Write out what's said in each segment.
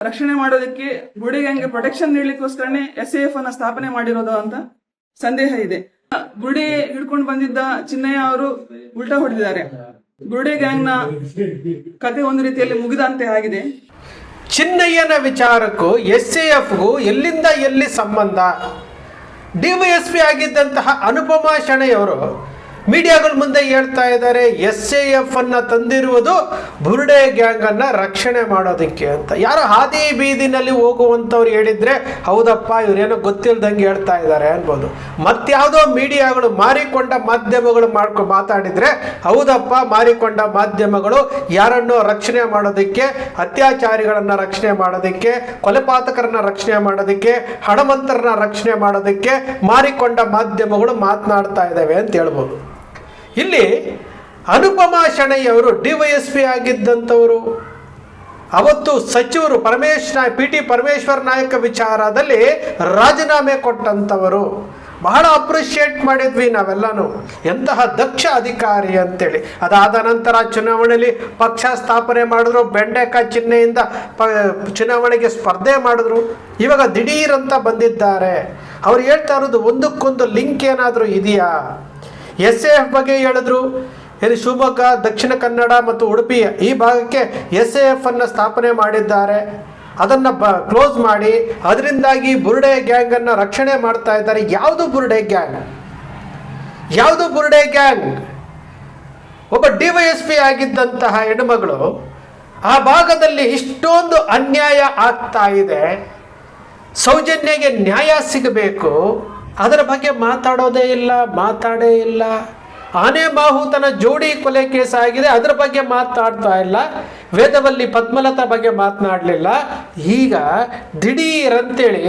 ರಕ್ಷಣೆ ಮಾಡೋದಕ್ಕೆ ಗುಡಿ ಗ್ಯಾಂಗ್ಗೆ ಪ್ರೊಟೆಕ್ಷನ್ ನೀಡಲಿಕ್ಕೋಸ್ಕರನೇ SAF ಅನ್ನ ಸ್ಥಾಪನೆ ಮಾಡಿರೋದು ಅಂತ ಸಂದೇಹ ಇದೆ. ಗುಡಿ ಹಿಡ್ಕೊಂಡು ಬಂದಿದ್ದ ಚಿನ್ನಯ್ಯ ಅವರು ಉಲ್ಟಾ ಹೊಡೆದಿದ್ದಾರೆ. ಗುಡಿ ಗ್ಯಾಂಗ್ ನ ಕತೆ ಒಂದು ರೀತಿಯಲ್ಲಿ ಮುಗಿದಂತೆ ಆಗಿದೆ. ಚಿನ್ನಯ್ಯನ ವಿಚಾರಕ್ಕೂ SAFಗೂ ಎಲ್ಲಿಂದ ಎಲ್ಲಿ ಸಂಬಂಧ? DYSP ಆಗಿದ್ದಂತಹ ಅನುಪಮಾ ಶೆಣೈಯವರು ಮೀಡಿಯಾಗಳ ಮುಂದೆ ಹೇಳ್ತಾ ಇದ್ದಾರೆ, SAF ಅನ್ನ ತಂದಿರುವುದು ಬುರ್ಡೆ ಗ್ಯಾಂಗ್ ಅನ್ನ ರಕ್ಷಣೆ ಮಾಡೋದಕ್ಕೆ ಅಂತ. ಯಾರೋ ಹಾದಿ ಬೀದಿನಲ್ಲಿ ಹೋಗುವಂಥವ್ರು ಹೇಳಿದ್ರೆ ಹೌದಪ್ಪ ಇವರೇನೋ ಗೊತ್ತಿಲ್ದಂಗೆ ಹೇಳ್ತಾ ಇದ್ದಾರೆ ಅನ್ಬೋದು. ಮತ್ಯಾವುದೋ ಮೀಡಿಯಾಗಳು ಮಾರಿಕೊಂಡ ಮಾಧ್ಯಮಗಳು ಮಾತಾಡಿದ್ರೆ ಹೌದಪ್ಪ ಮಾರಿಕೊಂಡ ಮಾಧ್ಯಮಗಳು ಯಾರನ್ನೋ ರಕ್ಷಣೆ ಮಾಡೋದಕ್ಕೆ, ಅತ್ಯಾಚಾರಿಗಳನ್ನ ರಕ್ಷಣೆ ಮಾಡೋದಕ್ಕೆ, ಕೊಲೆಪಾತಕರನ್ನ ರಕ್ಷಣೆ ಮಾಡೋದಕ್ಕೆ, ಹಣವಂತರನ್ನ ರಕ್ಷಣೆ ಮಾಡೋದಕ್ಕೆ ಮಾರಿಕೊಂಡ ಮಾಧ್ಯಮಗಳು ಮಾತನಾಡ್ತಾ ಇದ್ದಾವೆ ಅಂತ ಹೇಳ್ಬೋದು. ಇಲ್ಲಿ ಅನುಪಮಾ ಶೆಣೈಯವರು DYSP ಆಗಿದ್ದಂಥವರು, ಅವತ್ತು ಸಚಿವರು PT ಪರಮೇಶ್ವರ್ ನಾಯಕ ವಿಚಾರದಲ್ಲಿ ರಾಜೀನಾಮೆ ಕೊಟ್ಟಂಥವರು. ಬಹಳ ಅಪ್ರಿಷಿಯೇಟ್ ಮಾಡಿದ್ವಿ ನಾವೆಲ್ಲನೂ, ಎಂತಹ ದಕ್ಷ ಅಧಿಕಾರಿ ಅಂತೇಳಿ. ಅದಾದ ನಂತರ ಚುನಾವಣೆಯಲ್ಲಿ ಪಕ್ಷ ಸ್ಥಾಪನೆ ಮಾಡಿದ್ರು, ಬೆಂಡೆಕಾಯಿ ಚಿಹ್ನೆಯಿಂದ ಚುನಾವಣೆಗೆ ಸ್ಪರ್ಧೆ ಮಾಡಿದ್ರು. ಇವಾಗ ದಿಢೀರಂತ ಬಂದಿದ್ದಾರೆ. ಅವ್ರು ಹೇಳ್ತಾ ಇರೋದು ಒಂದಕ್ಕೊಂದು ಲಿಂಕ್ ಏನಾದರೂ ಇದೆಯಾ? SAF ಬಗ್ಗೆ ಹೇಳಿದ್ರು. ಇಲ್ಲಿ ಶಿವಮೊಗ್ಗ, ದಕ್ಷಿಣ ಕನ್ನಡ ಮತ್ತು ಉಡುಪಿ ಈ ಭಾಗಕ್ಕೆ SAF ಅನ್ನು ಸ್ಥಾಪನೆ ಮಾಡಿದ್ದಾರೆ. ಅದನ್ನು ಕ್ಲೋಸ್ ಮಾಡಿ ಅದರಿಂದಾಗಿ ಬುರ್ಡೆ ಗ್ಯಾಂಗ್ ಅನ್ನು ರಕ್ಷಣೆ ಮಾಡ್ತಾ ಇದ್ದಾರೆ. ಯಾವುದು ಬುರ್ಡೆ ಗ್ಯಾಂಗ್? ಯಾವುದು ಬುರ್ಡೆ ಗ್ಯಾಂಗ್? ಒಬ್ಬ DYSP ಆಗಿದ್ದಂತಹ ಹೆಣ್ಣುಮಗಳು ಆ ಭಾಗದಲ್ಲಿ ಇಷ್ಟೊಂದು ಅನ್ಯಾಯ ಆಗ್ತಾ ಇದೆ, ಸೌಜನ್ಯಗೆ ನ್ಯಾಯ ಸಿಗಬೇಕು, ಅದರ ಬಗ್ಗೆ ಮಾತಾಡೋದೇ ಇಲ್ಲ. ಆನೆ ಮಾಹುತನ ಜೋಡಿ ಕೊಲೆ ಕೇಸ್ ಆಗಿದೆ, ಅದರ ಬಗ್ಗೆ ಮಾತಾಡ್ತಾ ಇಲ್ಲ. ವೇದವಲ್ಲಿ ಪದ್ಮಲತಾ ಬಗ್ಗೆ ಮಾತನಾಡಲಿಲ್ಲ. ಈಗ ದಿಢೀರಂತೇಳಿ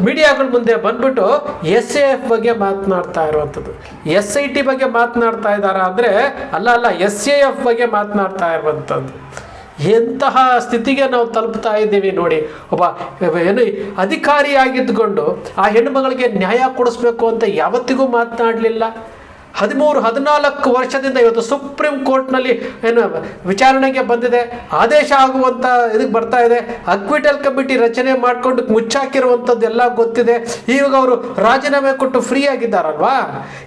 ಮೀಡಿಯಾಗಳ ಮುಂದೆ ಬಂದ್ಬಿಟ್ಟು SAF ಬಗ್ಗೆ ಮಾತನಾಡ್ತಾ ಇರುವಂಥದ್ದು. SIT ಬಗ್ಗೆ ಮಾತನಾಡ್ತಾ ಇದ್ದಾರಾ ಅಂದರೆ ಅಲ್ಲ, SAF ಬಗ್ಗೆ ಮಾತನಾಡ್ತಾ ಇರುವಂಥದ್ದು. ಎಂತಹ ಸ್ಥಿತಿಗೆ ನಾವು ತಲುಪ್ತಾ ಇದ್ದೀವಿ ನೋಡಿ. ಒಬ್ಬ ಏನು ಅಧಿಕಾರಿಯಾಗಿದ್ದುಕೊಂಡು ಆ ಹೆಣ್ಣುಮಗಳಿಗೆ ನ್ಯಾಯ ಕೊಡಿಸ್ಬೇಕು ಅಂತ ಯಾವತ್ತಿಗೂ ಮಾತನಾಡಲಿಲ್ಲ. 13-14 ವರ್ಷದಿಂದ ಇವತ್ತು ಸುಪ್ರೀಂ ಕೋರ್ಟ್ನಲ್ಲಿ ಏನು ವಿಚಾರಣೆಗೆ ಬಂದಿದೆ, ಆದೇಶ ಆಗುವಂಥ ಇದಕ್ಕೆ ಬರ್ತಾ ಇದೆ. ಅಕ್ವಿಟಲ್ ಕಮಿಟಿ ರಚನೆ ಮಾಡಿಕೊಂಡು ಮುಚ್ಚಾಕಿರುವಂಥದ್ದು ಎಲ್ಲ ಗೊತ್ತಿದೆ. ಇವಾಗ ಅವರು ರಾಜೀನಾಮೆ ಕೊಟ್ಟು ಫ್ರೀ ಆಗಿದ್ದಾರಲ್ವಾ?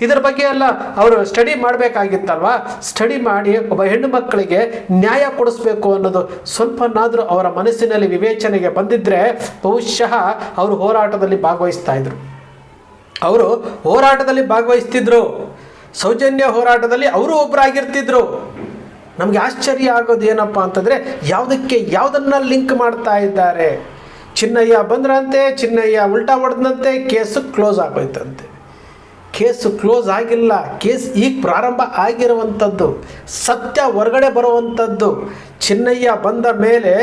ಇದರ ಬಗ್ಗೆ ಎಲ್ಲ ಅವರು ಸ್ಟಡಿ ಮಾಡಬೇಕಾಗಿತ್ತಲ್ವಾ? ಸ್ಟಡಿ ಮಾಡಿ ಒಬ್ಬ ಹೆಣ್ಣು ಮಕ್ಕಳಿಗೆ ನ್ಯಾಯ ಕೊಡಿಸ್ಬೇಕು ಅನ್ನೋದು ಸ್ವಲ್ಪನಾದರೂ ಅವರ ಮನಸ್ಸಿನಲ್ಲಿ ವಿವೇಚನೆಗೆ ಬಂದಿದ್ದರೆ ಬಹುಶಃ ಅವರು ಹೋರಾಟದಲ್ಲಿ ಭಾಗವಹಿಸ್ತಿದ್ರು. ಸೌಜನ್ಯ ಹೋರಾಟದಲ್ಲಿ ಅವರು ಒಬ್ಬರಾಗಿರ್ತಿದ್ರು. ನಮಗೆ ಆಶ್ಚರ್ಯ ಆಗೋದು ಏನಪ್ಪ ಅಂತಂದರೆ ಯಾವುದನ್ನ ಲಿಂಕ್ ಮಾಡ್ತಾ ಇದ್ದಾರೆ. ಚಿನ್ನಯ್ಯ ಬಂದ್ರಂತೆ, ಚಿನ್ನಯ್ಯ ಉಲ್ಟಾ ಹೊಡೆದಂತೆ ಕೇಸು ಕ್ಲೋಸ್ ಆಗೋಯ್ತಂತೆ. ಕೇಸು ಕ್ಲೋಸ್ ಆಗಿಲ್ಲ. ಕೇಸ್ ಈಗ ಪ್ರಾರಂಭ ಆಗಿರುವಂಥದ್ದು, ಸತ್ಯ ಹೊರಗಡೆ ಬರುವಂಥದ್ದು. ಚಿನ್ನಯ್ಯ ಬಂದ ಮೇಲೆ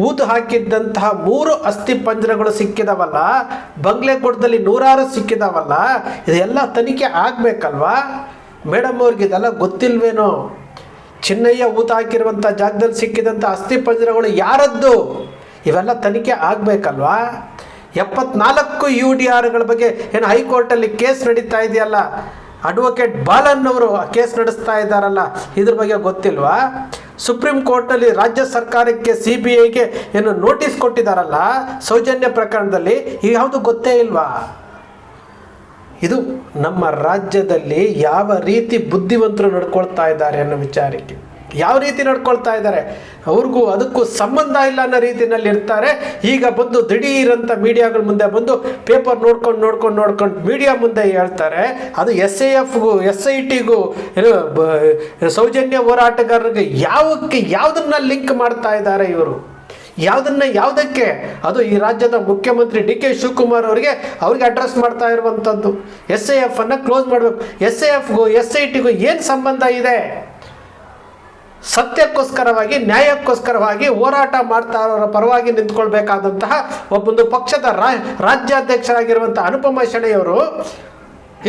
ಊದು ಹಾಕಿದ್ದಂತಹ 3 ಅಸ್ಥಿ ಪಂಜರಗಳು ಸಿಕ್ಕಿದವಲ್ಲ, ಬಂಗ್ಲೆಕೋಟದಲ್ಲಿ 100 ಸಿಕ್ಕಿದವಲ್ಲ, ಇದೆಲ್ಲ ತನಿಖೆ ಆಗಬೇಕಲ್ವಾ? ಮೇಡಮ್ ಅವ್ರಿಗೆ ಇದೆಲ್ಲ ಗೊತ್ತಿಲ್ವೇನೋ? ಚಿನ್ನಯ್ಯ ಊತ ಹಾಕಿರುವಂಥ ಜಾಗದಲ್ಲಿ ಸಿಕ್ಕಿದಂಥ ಅಸ್ಥಿ ಪಂಜರಗಳು ಯಾರದ್ದು? ಇವೆಲ್ಲ ತನಿಖೆ ಆಗಬೇಕಲ್ವಾ? 74 UDRಗಳ ಬಗ್ಗೆ ಏನು ಹೈಕೋರ್ಟಲ್ಲಿ ಕೇಸ್ ನಡೀತಾ ಇದೆಯಲ್ಲ, ಅಡ್ವೊಕೇಟ್ ಬಾಲನ್ ಅವರು ಕೇಸ್ ನಡೆಸ್ತಾ ಇದ್ದಾರಲ್ಲ, ಇದ್ರ ಬಗ್ಗೆ ಗೊತ್ತಿಲ್ವಾ? ಸುಪ್ರೀಂ ಕೋರ್ಟ್ನಲ್ಲಿ ರಾಜ್ಯ ಸರ್ಕಾರಕ್ಕೆ CBIಗೆ ಏನು ನೋಟಿಸ್ ಕೊಟ್ಟಿದ್ದಾರಲ್ಲ ಸೌಜನ್ಯ ಪ್ರಕರಣದಲ್ಲಿ, ಈಗ ಯಾವುದು ಗೊತ್ತೇ ಇಲ್ವಾ? ಇದು ನಮ್ಮ ರಾಜ್ಯದಲ್ಲಿ ಯಾವ ರೀತಿ ಬುದ್ಧಿವಂತರು ನಡ್ಕೊಳ್ತಾ ಇದ್ದಾರೆ ಅನ್ನೋ ವಿಚಾರಕ್ಕೆ, ಯಾವ ರೀತಿ ನಡ್ಕೊಳ್ತಾ ಇದ್ದಾರೆ, ಅವ್ರಿಗೂ ಅದಕ್ಕೂ ಸಂಬಂಧ ಇಲ್ಲ ಅನ್ನೋ ರೀತಿಯಲ್ಲಿ ಇರ್ತಾರೆ. ಈಗ ಬಂದು ದಿಢೀರಂತ ಮೀಡಿಯಾಗಳ ಮುಂದೆ ಬಂದು ಪೇಪರ್ ನೋಡ್ಕೊಂಡು ಮೀಡಿಯಾ ಮುಂದೆ ಹೇಳ್ತಾರೆ ಅದು SAFಗೂ SITಗೂ ಸೌಜನ್ಯ ಹೋರಾಟಗಾರರಿಗೆ ಯಾವುದನ್ನ ಲಿಂಕ್ ಮಾಡ್ತಾ ಇದ್ದಾರೆ ಇವರು? ಯಾವುದಕ್ಕೆ? ಅದು ಈ ರಾಜ್ಯದ ಮುಖ್ಯಮಂತ್ರಿ DK ಶಿವಕುಮಾರ್ ಅವ್ರಿಗೆ ಅಡ್ರೆಸ್ ಮಾಡ್ತಾ ಇರುವಂಥದ್ದು. SAF ಅನ್ನು ಕ್ಲೋಸ್ ಮಾಡಬೇಕು. SAFಗೂ SITಗೂ ಏನು ಸಂಬಂಧ ಇದೆ? ಸತ್ಯಕ್ಕೋಸ್ಕರವಾಗಿ, ನ್ಯಾಯಕ್ಕೋಸ್ಕರವಾಗಿ ಹೋರಾಟ ಮಾಡ್ತಾ ಇರೋರ ಪರವಾಗಿ ನಿಂತ್ಕೊಳ್ಬೇಕಾದಂತಹ ಒಬ್ಬೊಂದು ಪಕ್ಷದ ರಾಜ್ಯಾಧ್ಯಕ್ಷರಾಗಿರುವಂಥ ಅನುಪಮಾ ಶೆಣೈಯವರು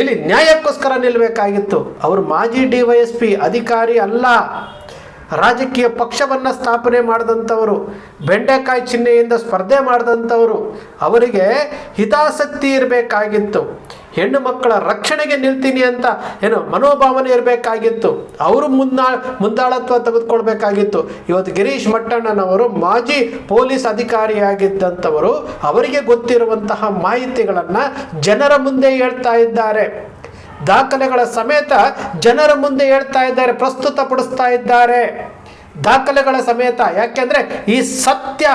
ಇಲ್ಲಿ ನ್ಯಾಯಕ್ಕೋಸ್ಕರ ನಿಲ್ಲಬೇಕಾಗಿತ್ತು. ಅವರು ಮಾಜಿ DYSP ಅಧಿಕಾರಿ ಅಲ್ಲ. ರಾಜಕೀಯ ಪಕ್ಷವನ್ನು ಸ್ಥಾಪನೆ ಮಾಡಿದಂಥವರು, ಬೆಂಡೆಕಾಯಿ ಚಿಹ್ನೆಯಿಂದ ಸ್ಪರ್ಧೆ ಮಾಡಿದಂಥವರು, ಅವರಿಗೆ ಹಿತಾಸಕ್ತಿ ಇರಬೇಕಾಗಿತ್ತು. ಹೆಣ್ಣು ಮಕ್ಕಳ ರಕ್ಷಣೆಗೆ ನಿಲ್ತೀನಿ ಅಂತ ಮನೋಭಾವನೆ ಇರಬೇಕಾಗಿತ್ತು. ಅವರು ಮುಂದಾಳತ್ವ ತೆಗೆದುಕೊಳ್ಬೇಕಾಗಿತ್ತು. ಇವತ್ತು ಗಿರೀಶ್ ಮಟ್ಟಣ್ಣನವರು ಮಾಜಿ ಪೊಲೀಸ್ ಅಧಿಕಾರಿಯಾಗಿದ್ದಂಥವರು, ಅವರಿಗೆ ಗೊತ್ತಿರುವಂತಹ ಮಾಹಿತಿಗಳನ್ನು ಜನರ ಮುಂದೆ ಹೇಳ್ತಾ ಇದ್ದಾರೆ. ದಾಖಲೆಗಳ ಸಮೇತ ಜನರ ಮುಂದೆ ಹೇಳ್ತಾ ಇದ್ದಾರೆ, ಪ್ರಸ್ತುತಪಡಿಸ್ತಾ ಇದ್ದಾರೆ ದಾಖಲೆಗಳ ಸಮೇತ. ಯಾಕೆಂದರೆ ಈ ಸತ್ಯ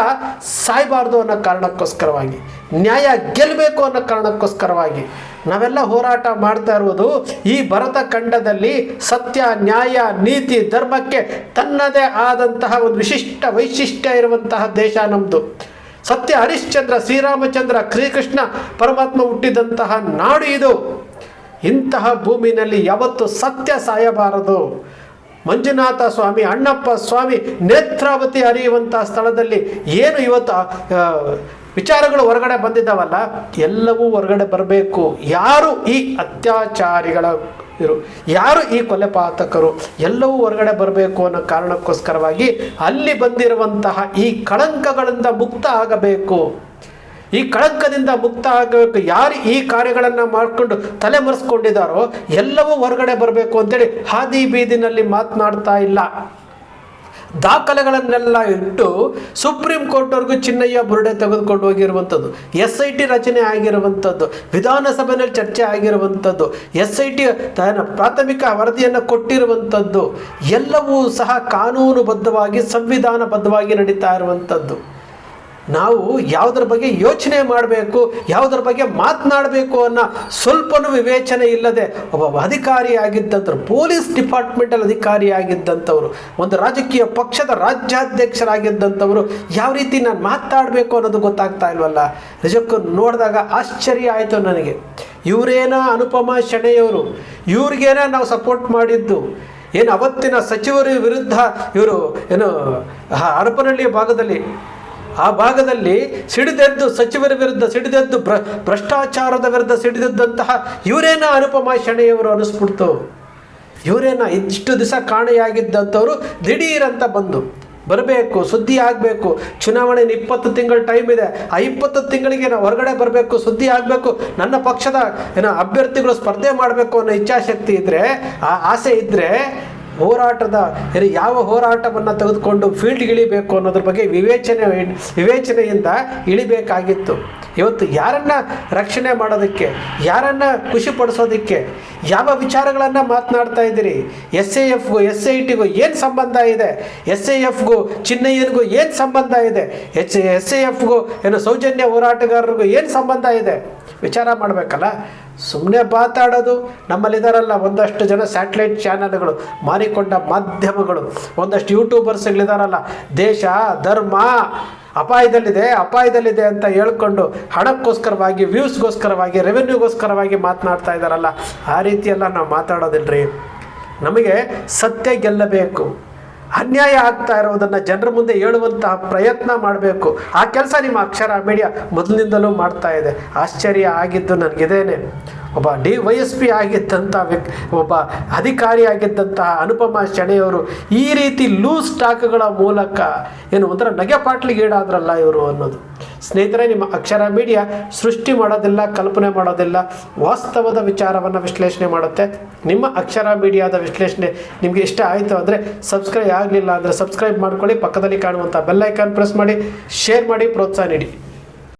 ಸಾಯಬಾರ್ದು ಅನ್ನೋ ಕಾರಣಕ್ಕೋಸ್ಕರವಾಗಿ, ನ್ಯಾಯ ಗೆಲ್ಲಬೇಕು ಅನ್ನೋ ಕಾರಣಕ್ಕೋಸ್ಕರವಾಗಿ ನಾವೆಲ್ಲ ಹೋರಾಟ ಮಾಡ್ತಾ ಇರುವುದು. ಈ ಭರತ ಖಂಡದಲ್ಲಿ ಸತ್ಯ, ನ್ಯಾಯ, ನೀತಿ, ಧರ್ಮಕ್ಕೆ ತನ್ನದೇ ಆದಂತಹ ಒಂದು ವಿಶಿಷ್ಟ ವೈಶಿಷ್ಟ್ಯ ಇರುವಂತಹ ದೇಶ ನಮ್ಮದು. ಸತ್ಯ ಹರಿಶ್ಚಂದ್ರ, ಶ್ರೀರಾಮಚಂದ್ರ, ಶ್ರೀಕೃಷ್ಣ ಪರಮಾತ್ಮ ಹುಟ್ಟಿದಂತಹ ನಾಡು ಇದು. ಇಂತಹ ಭೂಮಿನಲ್ಲಿ ಯಾವತ್ತು ಸತ್ಯ ಸಾಯಬಾರದು. ಮಂಜುನಾಥ ಸ್ವಾಮಿ, ಅಣ್ಣಪ್ಪ ಸ್ವಾಮಿ ನೇತ್ರಾವತಿ ಹರಿಯುವಂತಹ ಸ್ಥಳದಲ್ಲಿ ಏನು ಇವತ್ತು ವಿಚಾರಗಳು ಹೊರಗಡೆ ಬಂದಿದ್ದಾವಲ್ಲ, ಎಲ್ಲವೂ ಹೊರಗಡೆ ಬರಬೇಕು. ಯಾರು ಈ ಅತ್ಯಾಚಾರಿಗಳ ಯಾರು ಈ ಕೊಲೆಪಾತಕರು ಎಲ್ಲವೂ ಹೊರಗಡೆ ಬರಬೇಕು ಅನ್ನೋ ಕಾರಣಕ್ಕೋಸ್ಕರವಾಗಿ ಅಲ್ಲಿ ಬಂದಿರುವಂತಹ ಈ ಕಳಂಕಗಳಿಂದ ಮುಕ್ತ ಆಗಬೇಕು. ಈ ಕಳಂಕದಿಂದ ಮುಕ್ತ ಆಗಬೇಕು. ಯಾರು ಈ ಕಾರ್ಯಗಳನ್ನು ಮಾಡಿಕೊಂಡು ತಲೆಮರೆಸ್ಕೊಂಡಿದ್ದಾರೋ ಎಲ್ಲವೂ ಹೊರಗಡೆ ಬರಬೇಕು ಅಂತೇಳಿ ಹಾದಿ ಬೀದಿನಲ್ಲಿ ಮಾತನಾಡ್ತಾ ಇಲ್ಲ. ದಾಖಲೆಗಳನ್ನೆಲ್ಲ ಇಟ್ಟು ಸುಪ್ರೀಂ ಕೋರ್ಟ್ವರೆಗೂ ಚಿನ್ನಯ್ಯ ಬುರುಡೆ ತೆಗೆದುಕೊಂಡು ಹೋಗಿರುವಂಥದ್ದು, SIT ರಚನೆ ಆಗಿರುವಂಥದ್ದು, ವಿಧಾನಸಭೆಯಲ್ಲಿ ಚರ್ಚೆ ಆಗಿರುವಂಥದ್ದು, SIT ಪ್ರಾಥಮಿಕ ವರದಿಯನ್ನು ಕೊಟ್ಟಿರುವಂಥದ್ದು ಎಲ್ಲವೂ ಸಹ ಕಾನೂನುಬದ್ಧವಾಗಿ ಸಂವಿಧಾನಬದ್ಧವಾಗಿ ನಡೀತಾ ಇರುವಂಥದ್ದು. ನಾವು ಯಾವುದ್ರ ಬಗ್ಗೆ ಯೋಚನೆ ಮಾಡಬೇಕು, ಯಾವುದ್ರ ಬಗ್ಗೆ ಮಾತನಾಡಬೇಕು ಅನ್ನೋ ಸ್ವಲ್ಪನೂ ವಿವೇಚನೆ ಇಲ್ಲದೆ ಒಬ್ಬ ಅಧಿಕಾರಿಯಾಗಿದ್ದಂಥವ್ರು, ಪೊಲೀಸ್ ಡಿಪಾರ್ಟ್ಮೆಂಟಲ್ಲಿ ಅಧಿಕಾರಿಯಾಗಿದ್ದಂಥವ್ರು, ಒಂದು ರಾಜಕೀಯ ಪಕ್ಷದ ರಾಜ್ಯಾಧ್ಯಕ್ಷರಾಗಿದ್ದಂಥವರು ಯಾವ ರೀತಿ ನಾನು ಮಾತಾಡಬೇಕು ಅನ್ನೋದು ಗೊತ್ತಾಗ್ತಾ ಇಲ್ವಲ್ಲ. ನಿಜಕ್ಕೂ ನೋಡಿದಾಗ ಆಶ್ಚರ್ಯ ಆಯಿತು ನನಗೆ. ಇವರೇನ ಅನುಪಮಾ ಶೆಣೆಯವರು, ಇವ್ರಿಗೇನ ನಾವು ಸಪೋರ್ಟ್ ಮಾಡಿದ್ದು. ಏನು ಅವತ್ತಿನ ಸಚಿವರ ವಿರುದ್ಧ ಇವರು ಹರಪನಹಳ್ಳಿ ಭಾಗದಲ್ಲಿ ಆ ಭಾಗದಲ್ಲಿ ಸಿಡಿದೆದ್ದು ಸಚಿವರ ವಿರುದ್ಧ ಸಿಡಿದೆದ್ದು ಭ್ರಷ್ಟಾಚಾರದ ವಿರುದ್ಧ ಸಿಡಿದದ್ದಂತಹ ಇವರೇನ ಅನುಪಮಾ ಶೆಣೆಯವರು ಅನಿಸ್ಬಿಡ್ತು. ಇವರೇನ ಇಷ್ಟು ದಿವಸ ಕಾಣೆಯಾಗಿದ್ದಂಥವ್ರು ದಿಢೀರಂತ ಬರಬೇಕು, ಸುದ್ದಿ ಆಗಬೇಕು. ಚುನಾವಣೆ 20 ತಿಂಗಳ ಟೈಮ್ ಇದೆ. ಆ 20 ತಿಂಗಳಿಗೆ ನಾವು ಹೊರಗಡೆ ಬರಬೇಕು, ಸುದ್ದಿ ಆಗಬೇಕು, ನನ್ನ ಪಕ್ಷದ ಅಭ್ಯರ್ಥಿಗಳು ಸ್ಪರ್ಧೆ ಮಾಡಬೇಕು ಅನ್ನೋ ಇಚ್ಛಾಶಕ್ತಿ ಇದ್ದರೆ, ಆ ಆಸೆ ಇದ್ದರೆ ಹೋರಾಟದ ಯಾವ ಹೋರಾಟವನ್ನು ತೆಗೆದುಕೊಂಡು ಫೀಲ್ಡ್ಗೆ ಇಳಿಬೇಕು ಅನ್ನೋದ್ರ ಬಗ್ಗೆ ವಿವೇಚನೆಯಿಂದ ಇಳಿಬೇಕಾಗಿತ್ತು. ಇವತ್ತು ಯಾರನ್ನ ರಕ್ಷಣೆ ಮಾಡೋದಕ್ಕೆ, ಯಾರನ್ನ ಖುಷಿಪಡಿಸೋದಕ್ಕೆ, ಯಾವ ವಿಚಾರಗಳನ್ನು ಮಾತನಾಡ್ತಾ ಇದ್ದೀರಿ? SAFಗೂ SITಗೂ ಏನು ಸಂಬಂಧ ಇದೆ? SAFಗೂ ಚಿನ್ನಯ್ಯನಿಗೂ ಏನು ಸಂಬಂಧ ಇದೆ? SAFಗೂ ಸೌಜನ್ಯ ಹೋರಾಟಗಾರರಿಗೂ ಏನು ಸಂಬಂಧ ಇದೆ? ವಿಚಾರ ಮಾಡಬೇಕಲ್ಲ. ಸುಮ್ಮನೆ ಮಾತಾಡೋದು. ನಮ್ಮಲ್ಲಿದ್ದಾರಲ್ಲ ಒಂದಷ್ಟು ಜನ ಸ್ಯಾಟಲೈಟ್ ಚಾನಲ್ಗಳು, ಮಾರಿಕೊಂಡ ಮಾಧ್ಯಮಗಳು, ಒಂದಷ್ಟು ಯೂಟ್ಯೂಬರ್ಸ್ಗಳಿದಾರಲ್ಲ, ದೇಶ ಧರ್ಮ ಅಪಾಯದಲ್ಲಿದೆ ಅಂತ ಹೇಳ್ಕೊಂಡು ಹಣಕ್ಕೋಸ್ಕರವಾಗಿ, ವ್ಯೂಸ್ಗೋಸ್ಕರವಾಗಿ, ರೆವೆನ್ಯೂಗೋಸ್ಕರವಾಗಿ ಮಾತನಾಡ್ತಾ ಇದ್ದಾರಲ್ಲ. ಆ ರೀತಿಯೆಲ್ಲ ನಾವು ಮಾತಾಡೋದಿಲ್ರಿ. ನಮಗೆ ಸತ್ಯ ಗೆಲ್ಲಬೇಕು. ಅನ್ಯಾಯ ಆಗ್ತಾ ಇರೋದನ್ನು ಜನರ ಮುಂದೆ ಹೇಳುವಂತಹ ಪ್ರಯತ್ನ ಮಾಡಬೇಕು. ಆ ಕೆಲಸ ನಿಮ್ಮ ಅಕ್ಷರ ಮೀಡಿಯಾ ಮೊದಲಿನಿಂದಲೂ ಮಾಡ್ತಾ ಇದೆ. ಆಶ್ಚರ್ಯ ಆಗಿದ್ದು ನನಗಿದೇನೆ. ಒಬ್ಬ DYSP ಆಗಿದ್ದಂಥ ಒಬ್ಬ ಅಧಿಕಾರಿಯಾಗಿದ್ದಂತಹ ಅನುಪಮಾ ಶೆಣೆಯವರು ಈ ರೀತಿ ಲೂಸ್ ಟಾಕ್ಗಳ ಮೂಲಕ ಒಂಥರ ನಗೆಪಾಟ್ಲಿಗೀಡಾದ್ರಲ್ಲ ಇವರು ಅನ್ನೋದು. ಸ್ನೇಹಿತರೆ, ನಿಮ್ಮ ಅಕ್ಷರ ಮೀಡಿಯಾ ಸೃಷ್ಟಿ ಮಾಡೋದಿಲ್ಲ, ಕಲ್ಪನೆ ಮಾಡೋದಿಲ್ಲ, ವಾಸ್ತವದ ವಿಚಾರವನ್ನು ವಿಶ್ಲೇಷಣೆ ಮಾಡುತ್ತೆ. ನಿಮ್ಮ ಅಕ್ಷರ ಮೀಡಿಯಾದ ವಿಶ್ಲೇಷಣೆ ನಿಮಗೆ ಇಷ್ಟ ಆಯಿತು ಅಂದರೆ, ಸಬ್ಸ್ಕ್ರೈಬ್ ಆಗಲಿಲ್ಲ ಅಂದರೆ ಸಬ್ಸ್ಕ್ರೈಬ್ ಮಾಡ್ಕೊಳ್ಳಿ. ಪಕ್ಕದಲ್ಲಿ ಕಾಣುವಂಥ ಬೆಲ್ ಐಕಾನ್ ಪ್ರೆಸ್ ಮಾಡಿ, ಶೇರ್ ಮಾಡಿ, ಪ್ರೋತ್ಸಾಹ ನೀಡಿ.